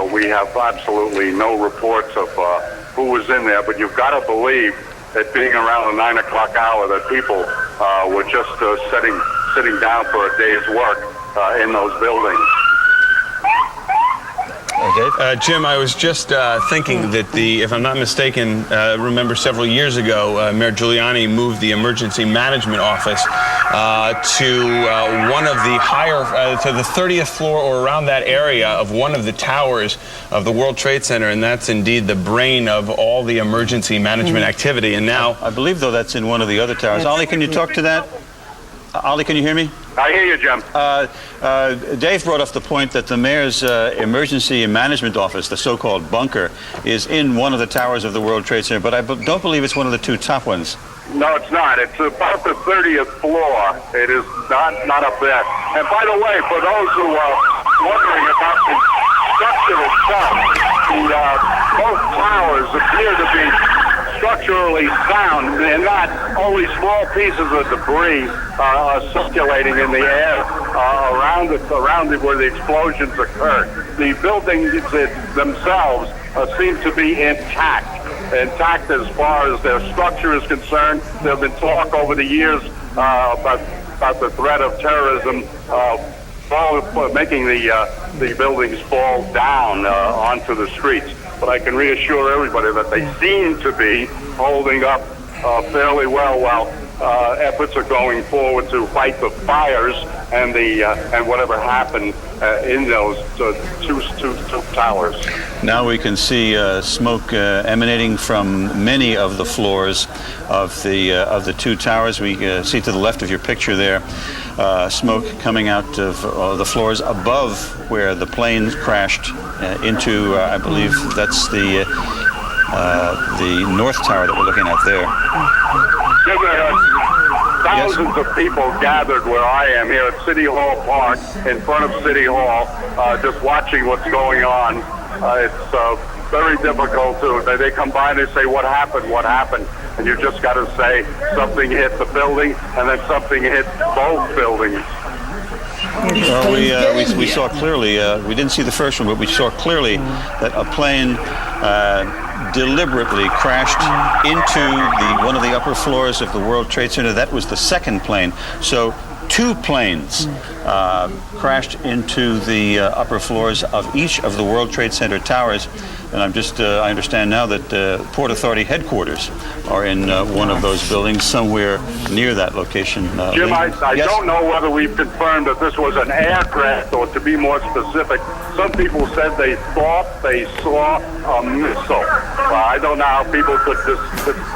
We have absolutely no reports of who was in there, but you've got to believe that being around the 9 o'clock hour that people were just sitting down for a day's work in those buildings. Dave? Jim, I was just thinking that if I'm not mistaken, remember several years ago, Mayor Giuliani moved the emergency management office to one of the higher, to the 30th floor or around that area of one of the towers of the World Trade Center, and that's indeed the brain of all the emergency management activity. And now, I believe, though, that's in one of the other towers. Ollie, can you talk to that? Ollie, can you hear me? I hear you, Jim. Dave brought up the point that the mayor's emergency management office, the so-called bunker, is in one of the towers of the World Trade Center, but I don't believe it's one of the two top ones. No, it's not. It's about the 30th floor. It is not up there. And by the way, for those who are wondering about the structure itself, both towers appear to be structurally sound, and not only small pieces of debris are circulating in the air around it where the explosions occurred. The buildings themselves seem to be intact as far as their structure is concerned. There have been talk over the years about the threat of terrorism making the buildings fall down onto the streets. But I can reassure everybody that they seem to be holding up fairly well while efforts are going forward to fight the fires and whatever happened in those two towers. Now we can see smoke emanating from many of the floors of the two towers. We see to the left of your picture there smoke coming out of the floors above where the plane crashed into. I believe that's the North Tower that we're looking at there. Thousands of people gathered where I am here at City Hall Park, in front of City Hall, just watching what's going on. It's very difficult to. They come by and they say, "What happened? What happened?" And you just got to say something hit the building, and then something hit both buildings. Well, we saw clearly. We didn't see the first one, but we saw clearly that a plane deliberately crashed into one of the upper floors of the World Trade Center. That was the second plane. So two planes crashed into the upper floors of each of the World Trade Center towers. And I understand now that Port Authority headquarters are in one of those buildings somewhere near that location. Jim, I yes? don't know whether we've confirmed that this was an aircraft, or to be more specific, some people said they thought they saw a missile. I don't know how people could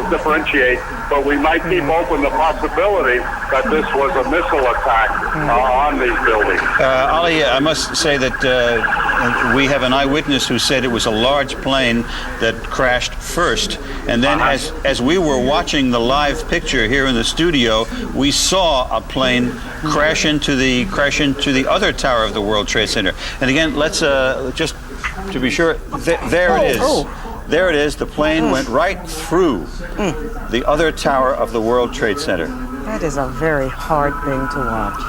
differentiate, but we might keep open the possibility that this was a missile attack on these buildings. Ollie, I must say that we have an eyewitness who said it was a large plane that crashed first, and then as we were watching the live picture here in the studio, we saw a plane crash into the other tower of the World Trade Center. And again, let's just to be sure, there it is. There it is. The plane went right through the other tower of the World Trade Center. That is a very hard thing to watch.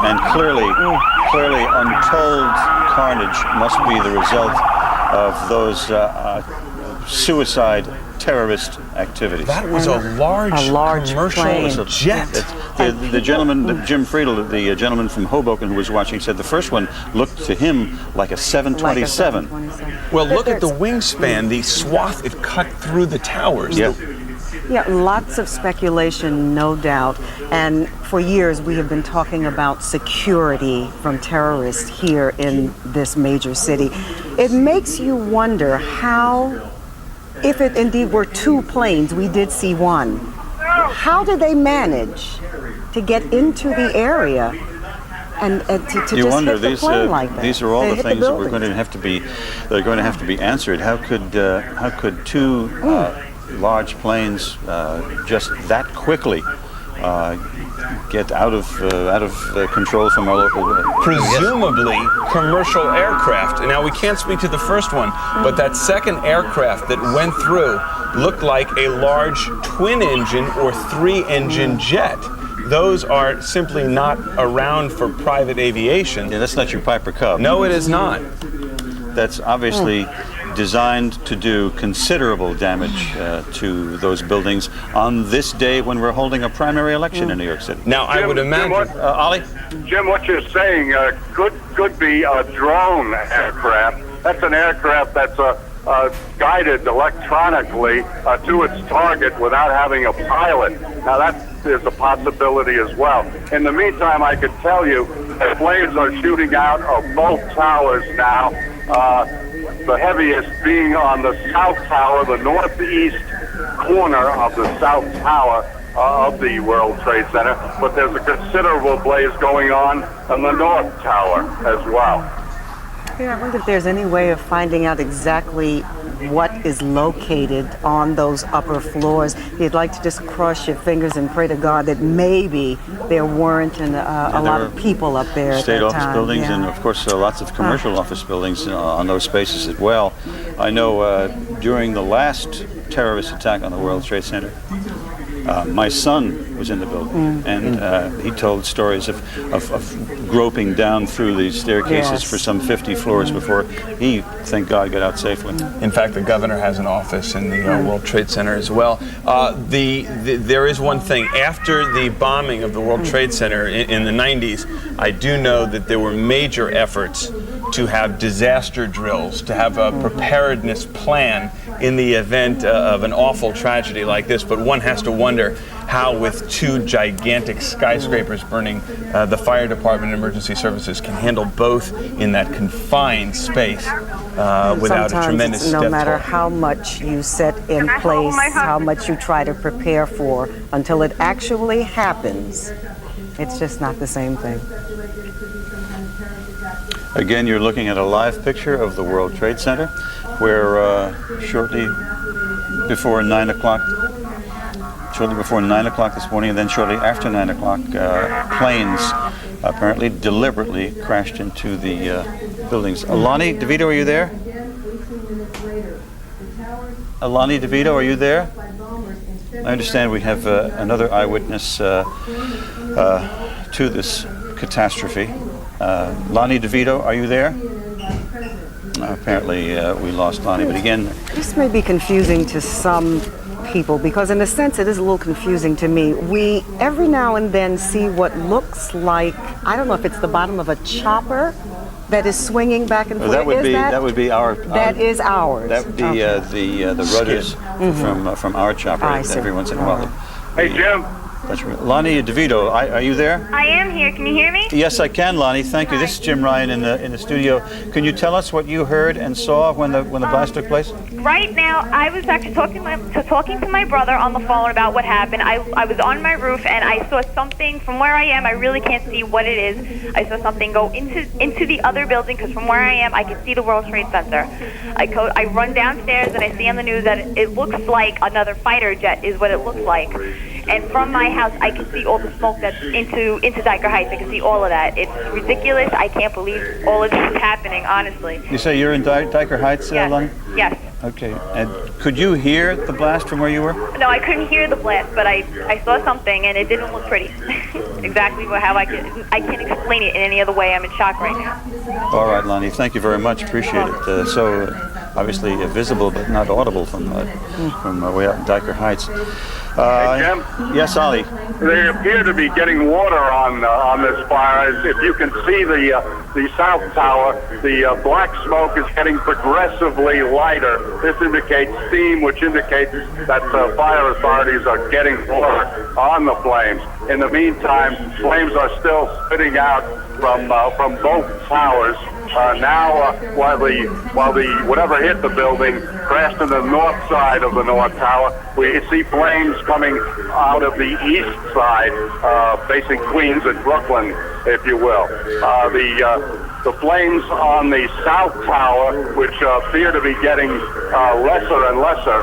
And clearly untold carnage must be the result of those suicide terrorist activities. That was a large commercial plane. jet. The gentleman, Jim Friedel, the gentleman from Hoboken who was watching, said the first one looked to him like a 727. Well, look at the wingspan, the swath it cut through the towers. Yeah. Yeah, lots of speculation, no doubt. And for years, we have been talking about security from terrorists here in this major city. It makes you wonder how, if it indeed were two planes, we did see one, how did they manage to get into the area and to you just wonder, hit the plane like that? These are all the things that are going to have to be answered. How could two large planes just that quickly get out of control from our local presumably commercial aircraft. Now, we can't speak to the first one, but that second aircraft that went through looked like a large twin-engine or three-engine jet. Those are simply not around for private aviation. Yeah, that's not your Piper Cub. No, it is not. that's obviously designed to do considerable damage to those buildings on this day when we're holding a primary election in New York City. Now, I would imagine... Ollie? Jim, what you're saying could be a drone aircraft. That's an aircraft that's guided electronically to its target without having a pilot. Now, that is a possibility as well. In the meantime, I could tell you that flames are shooting out of both towers now. The heaviest being on the south tower, the northeast corner of the south tower of the World Trade Center, but there's a considerable blaze going on the north tower as well. Yeah, I wonder if there's any way of finding out exactly what is located on those upper floors. You'd like to just cross your fingers and pray to God that maybe there weren't a lot of people up there at state that office time. buildings and, of course, lots of commercial office buildings on those spaces as well. I know during the last terrorist attack on the World Trade Center, my son was in the building, and he told stories of groping down through these staircases for some 50 floors before he, thank God, got out safely. In fact, the governor has an office in the World Trade Center as well. There is one thing. After the bombing of the World Trade Center in the 90s, I do know that there were major efforts to have disaster drills, to have a preparedness plan in the event of an awful tragedy like this. But one has to wonder how, with two gigantic skyscrapers burning, the fire department and emergency services can handle both in that confined space without Sometimes a tremendous no death matter toll. how much you set in place, how much you try to prepare for, until it actually happens, it's just not the same thing. Again, you're looking at a live picture of the World Trade Center, where shortly before 9 o'clock this morning, and then shortly after 9 o'clock, planes apparently deliberately crashed into the buildings. Alani DeVito, are you there? Alani DeVito, are you there? I understand we have another eyewitness to this catastrophe. Lonnie DeVito, are you there? Apparently we lost Lonnie, but again... This may be confusing to some people because in a sense it is a little confusing to me. We every now and then see what looks like, I don't know if it's the bottom of a chopper that is swinging back and forth. That would be our... That is ours. That would be the rudders from our chopper every once in a while. Hey, Jim. That's right. Lonnie DeVito, are you there? I am here. Can you hear me? Yes, I can, Lonnie. Thank you. This is Jim Ryan in the studio. Can you tell us what you heard and saw when the blast took place? Right now, I was actually talking to my brother on the phone about what happened. I was on my roof and I saw something from where I am. I really can't see what it is. I saw something go into the other building because from where I am, I can see the World Trade Center. I run downstairs and I see on the news that it looks like another fighter jet is what it looks like. And from my house, I can see all the smoke that's into Dyker Heights. I can see all of that. It's ridiculous. I can't believe all of this is happening, honestly. You say you're in Dyker Heights, Yes. Lonnie? Yes. Okay. And could you hear the blast from where you were? No, I couldn't hear the blast, but I saw something, and it didn't look pretty. Exactly how I can't explain it in any other way. I'm in shock right now. All right, Lonnie. Thank you very much. Appreciate it. So obviously visible but not audible from way out in Dyker Heights. Hey, Jim? Yes, Ollie. They appear to be getting water on this fire. If you can see the south tower, the black smoke is getting progressively lighter. This indicates steam, which indicates that fire authorities are getting water on the flames. In the meantime, flames are still spitting out from both towers. Now, while the whatever hit the building crashed in the north side of the north tower, we see flames coming out of the east side, facing Queens and Brooklyn, if you will. The flames on the south tower, which appear to be getting lesser and lesser,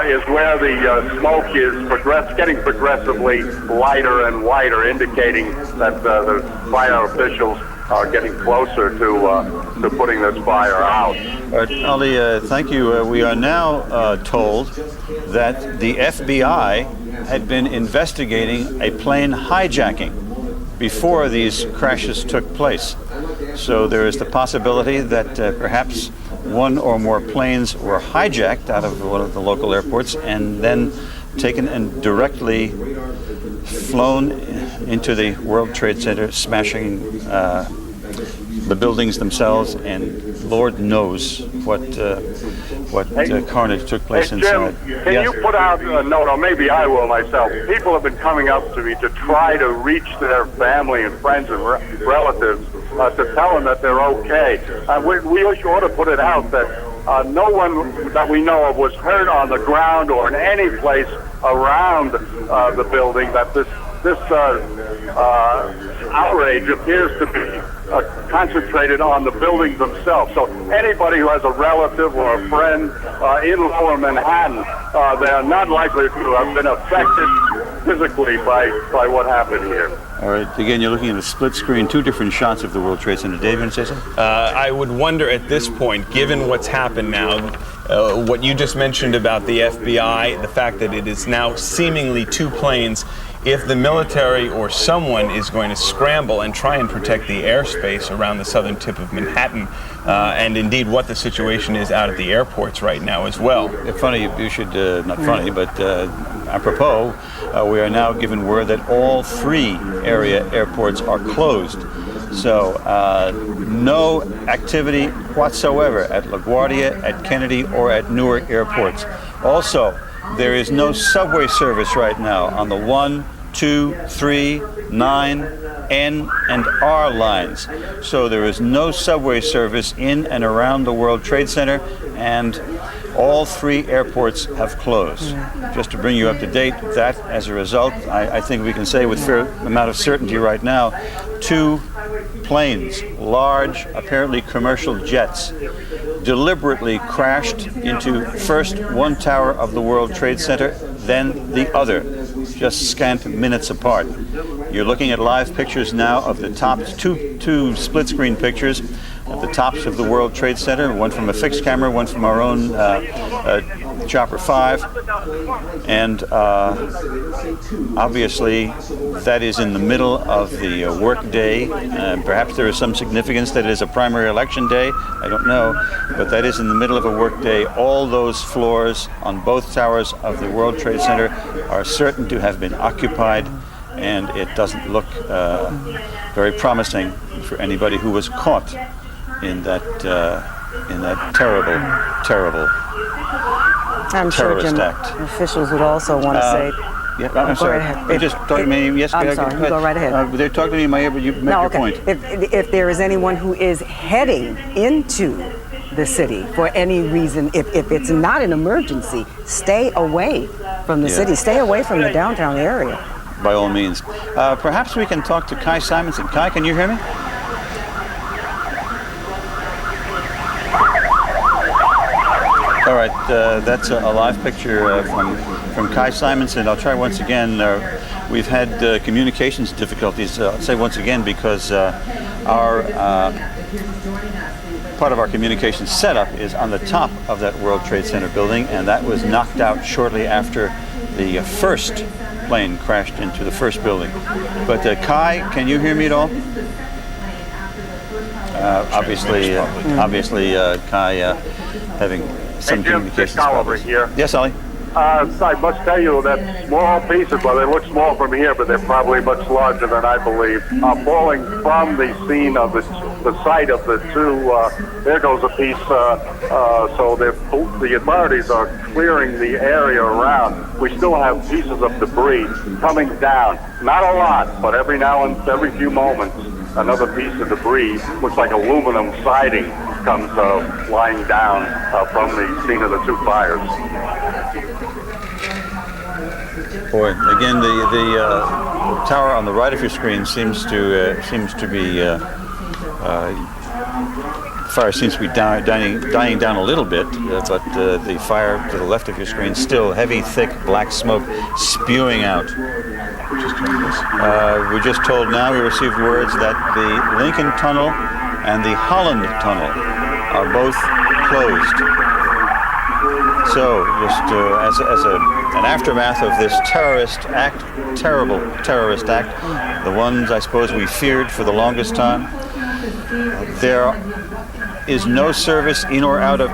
is where the smoke is getting progressively lighter and lighter, indicating that the fire officials are getting closer to putting this fire out. All right, Ollie, thank you. We are now told that the FBI had been investigating a plane hijacking before these crashes took place. So there is the possibility that perhaps one or more planes were hijacked out of one of the local airports and then taken and directly flown into the World Trade Center, smashing the buildings themselves, and Lord knows what carnage took place inside. Jim, can you put out a note, or maybe I will myself? People have been coming up to me to try to reach their family and friends and relatives to tell them that they're okay. We ought to put it out that no one that we know of was hurt on the ground or in any place around the building, that this outrage appears to be concentrated on the buildings themselves. So anybody who has a relative or a friend in Lower Manhattan, they are not likely to have been affected physically by what happened here. All right, again, you're looking at a split screen, two different shots of the World Trade Center. Dave, you want to say something? I would wonder at this point, given what's happened now, what you just mentioned about the FBI, the fact that it is now seemingly two planes, if the military or someone is going to scramble and try and protect the airspace around the southern tip of Manhattan, and indeed what the situation is out at the airports right now as well. Funny, you should, not funny, but apropos, we are now given word that all three area airports are closed. So no activity whatsoever at LaGuardia, at Kennedy, or at Newark airports. Also, there is no subway service right now on the 1, 2, 3, 9, N, and R lines. So there is no subway service in and around the World Trade Center, and all three airports have closed. Just to bring you up to date, that as a result, I think we can say with fair amount of certainty right now, two planes, large, apparently commercial jets, deliberately crashed into first one tower of the World Trade Center, then the other, just scant minutes apart. You're looking at live pictures now of the top two split-screen pictures at the tops of the World Trade Center, one from a fixed camera, one from our own Chopper 5, and obviously that is in the middle of the work day. Perhaps there is some significance that it is a primary election day, I don't know, but that is in the middle of a work day. All those floors on both towers of the World Trade Center are certain to have been occupied, and it doesn't look very promising for anybody who was caught in that terrible I'm sure, Jim, act. officials would also want to say. Yeah, I'm sorry. You just talked to me. Yes, I'm sorry. You go right ahead. They're talking to me in my ear, but you make your point. If there is anyone who is heading into the city for any reason, if it's not an emergency, stay away from the city. Stay away from the downtown area. By all means. Perhaps we can talk to Kai Simonson. Kai, can you hear me? All right, that's a live picture from Kai Simonson. I'll try once again. We've had communications difficulties. I'll say once again because our part of our communications setup is on the top of that World Trade Center building, and that was knocked out shortly after the first plane crashed into the first building. But Kai, can you hear me at all? Obviously, Kai having some communications problems. Here. Yes, Ollie? I must tell you that small pieces, well, they look small from here, but they're probably much larger than I believe, are falling from the scene of the site of the two. There goes a piece. So the authorities are clearing the area around. We still have pieces of debris coming down. Not a lot, but every few moments, another piece of debris, looks like aluminum siding, comes flying down from the scene of the two fires. Boy, again, the tower on the right of your screen seems to be fire seems to be dying down a little bit, but the fire to the left of your screen still heavy, thick black smoke spewing out. We're just told now, we received words that the Lincoln Tunnel and the Holland Tunnel are both closed. So, just as an aftermath of this terrorist act, terrible terrorist act, the ones I suppose we feared for the longest time, There is no service in or out of